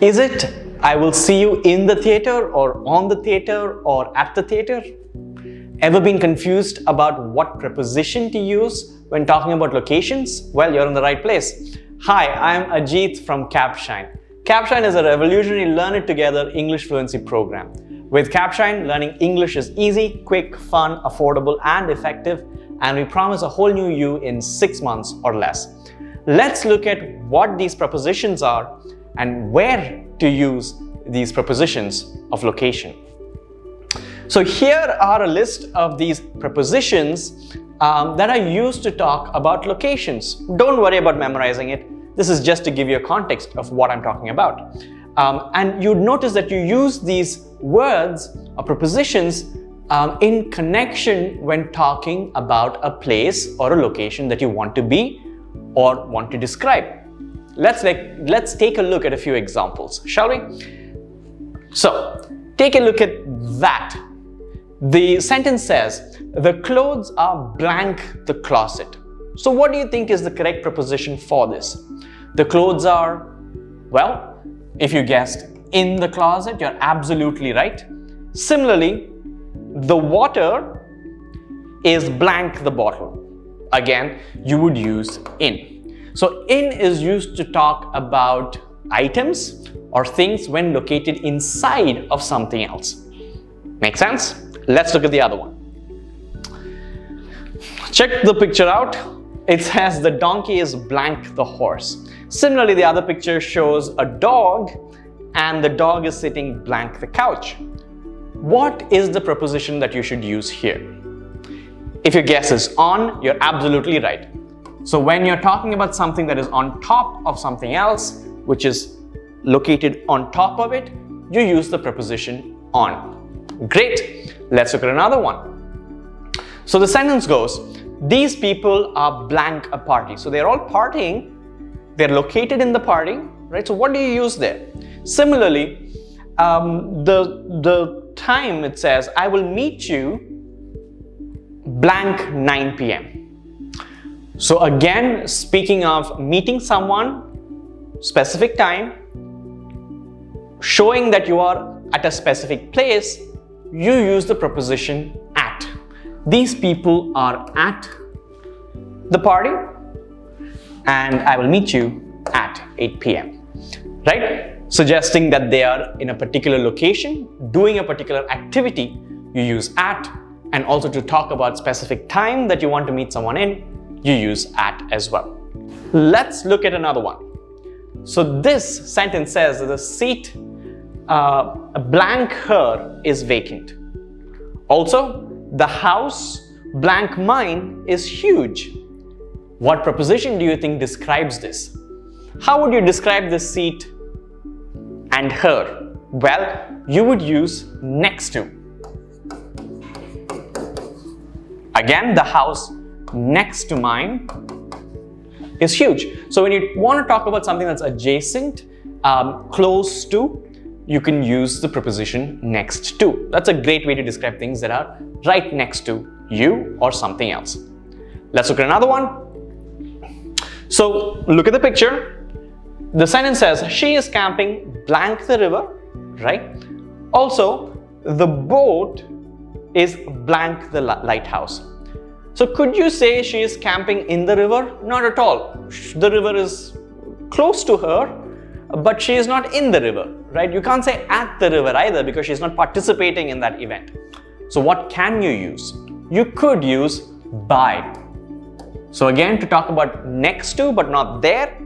Is it I will see you in the theater or on the theater or at the theater? Ever been confused about what preposition to use when talking about locations? Well, you're in the right place. Hi, I'm Ajeeth from Capshine. Capshine is a revolutionary learn it together English fluency program. With Capshine, learning English is easy, quick, fun, affordable, and effective, and we promise a whole new you in 6 months or less. Let's look at what these prepositions are and where to use these prepositions of location. So here are a list of these prepositions that are used to talk about locations. Don't worry about memorizing it. This is just to give you a context of what I'm talking about. And you'd notice that you use these words or prepositions in connection when talking about a place or a location that you want to be or want to describe. Let's take a look at a few examples, shall we? So, take a look at that. The sentence says, the clothes are blank the closet. So what do you think is the correct preposition for this? The clothes are, well, if you guessed in the closet, you're absolutely right. Similarly, the water is blank the bottle. Again, you would use in. So in is used to talk about items or things when located inside of something else. Make sense? Let's look at the other one. Check the picture out. It says the donkey is blank the horse. Similarly, the other picture shows a dog and the dog is sitting blank the couch. What is the preposition that you should use here? If your guess is on, you're absolutely right. So when you're talking about something that is on top of something else, which is located on top of it, you use the preposition on. Great. Let's look at another one. So the sentence goes, these people are blank a party. So they're all partying. They're located in the party, right? So what do you use there? Similarly, the time it says, I will meet you blank 9 p.m. So again, speaking of meeting someone, specific time, showing that you are at a specific place, you use the preposition at. These people are at the party and I will meet you at 8 p.m. Right? Suggesting that they are in a particular location, doing a particular activity, you use at, and also to talk about specific time that you want to meet someone in, you use at as well. Let's look at another one. So this sentence says that the seat blank her is vacant. Also, the house blank mine is huge. What preposition do you think describes this? How would you describe the seat and her? Well, you would use next to. Again, the house next to mine is huge. So when you want to talk about something that's adjacent, close to, you can use the preposition next to. That's a great way to describe things that are right next to you or something else. Let's look at another one. So look at the picture. The sentence says, she is camping blank the river, right? Also, the boat is blank the lighthouse. So could you say she is camping in the river? Not at all. The river is close to her, but she is not in the river, right? You can't say at the river either because she's not participating in that event. So what can you use? You could use by. So again, to talk about next to but not there,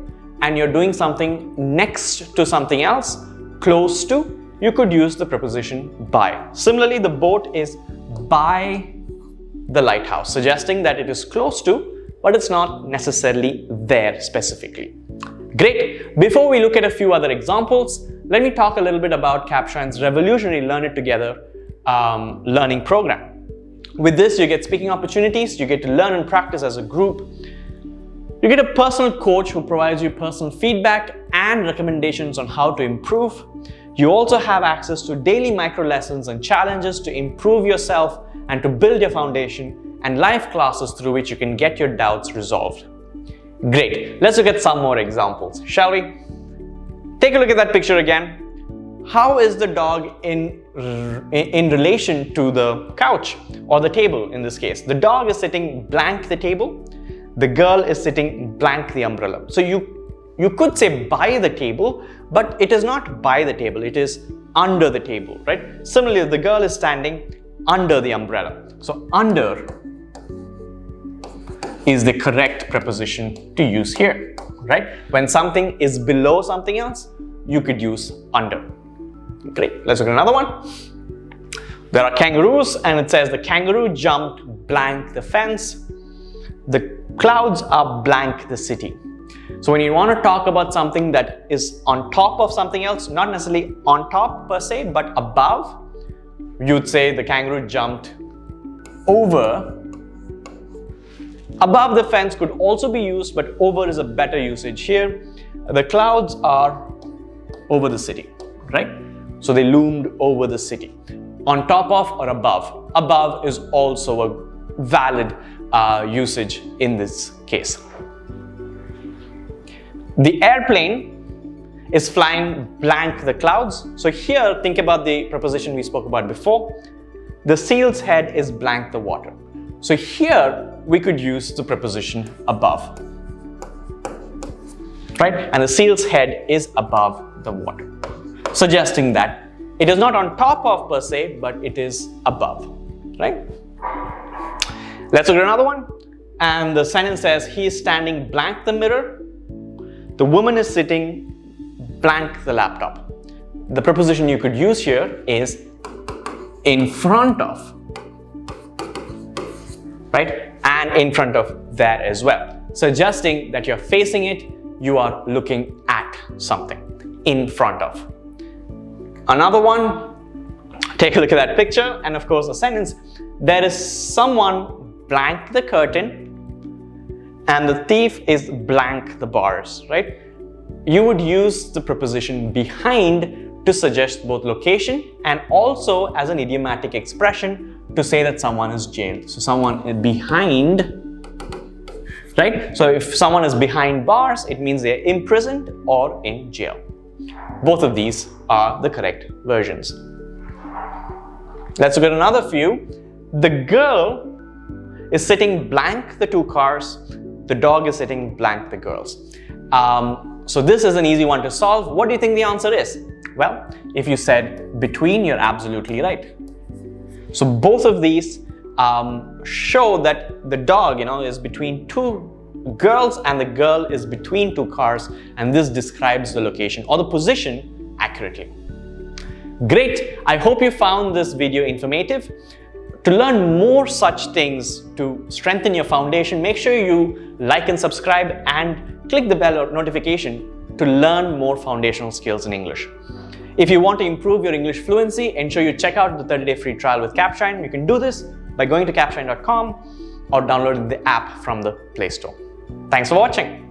and you're doing something next to something else, close to, you could use the preposition by. Similarly, the boat is by the lighthouse, suggesting that it is close to, but it's not necessarily there specifically. Great. Before we look at a few other examples, let me talk a little bit about Capshine's revolutionary Learn It Together learning program. With this, you get speaking opportunities, you get to learn and practice as a group. You get a personal coach who provides you personal feedback and recommendations on how to improve. You also have access to daily micro lessons and challenges to improve yourself and to build your foundation, and live classes through which you can get your doubts resolved. Great. Let's look at some more examples, shall we? Take a look at that picture again. How is the dog in relation to the couch or the table in this case? The dog is sitting blank the table. The girl is sitting blank the umbrella. So you could say by the table, but it is not by the table. It is under the table, right? Similarly, the girl is standing under the umbrella. So under is the correct preposition to use here, right? When something is below something else, you could use under. Great, let's look at another one. There are kangaroos and it says the kangaroo jumped blank the fence. The clouds are blank the city. So when you want to talk about something that is on top of something else, not necessarily on top per se, but above, you'd say the kangaroo jumped over. Above the fence could also be used, but over is a better usage here. The clouds are over the city, right? So they loomed over the city. On top of or above. Above is also a valid usage in this case. The airplane is flying blank the clouds. So here, think about the preposition we spoke about before. The seal's head is blank the water. So here, we could use the preposition above, right? And the seal's head is above the water, suggesting that it is not on top of per se, but it is above, right? Let's look at another one. And the sentence says, he is standing blank the mirror. The woman is sitting blank the laptop. The preposition you could use here is in front of, right? And in front of there as well, suggesting that you're facing it, you are looking at something in front of. Another one, take a look at that picture, and of course the sentence, there is someone blank the curtain and the thief is blank the bars, right? You would use the preposition behind to suggest both location and also as an idiomatic expression to say that someone is jailed. So someone is behind, right? So if someone is behind bars, it means they're imprisoned or in jail. Both of these are the correct versions. Let's look at another few. The girl is sitting blank the two cars. The dog is sitting blank the girls. So this is an easy one to solve. What do you think the answer is? Well, if you said between, you're absolutely right. So both of these show that the dog, is between two girls and the girl is between two cars, and this describes the location or the position accurately. Great! I hope you found this video informative. To learn more such things to strengthen your foundation, make sure you like and subscribe and click the bell or notification to learn more foundational skills in English. If you want to improve your English fluency, ensure you check out the 30-day free trial with Capshine. You can do this by going to capshine.com or downloading the app from the Play Store. Thanks for watching.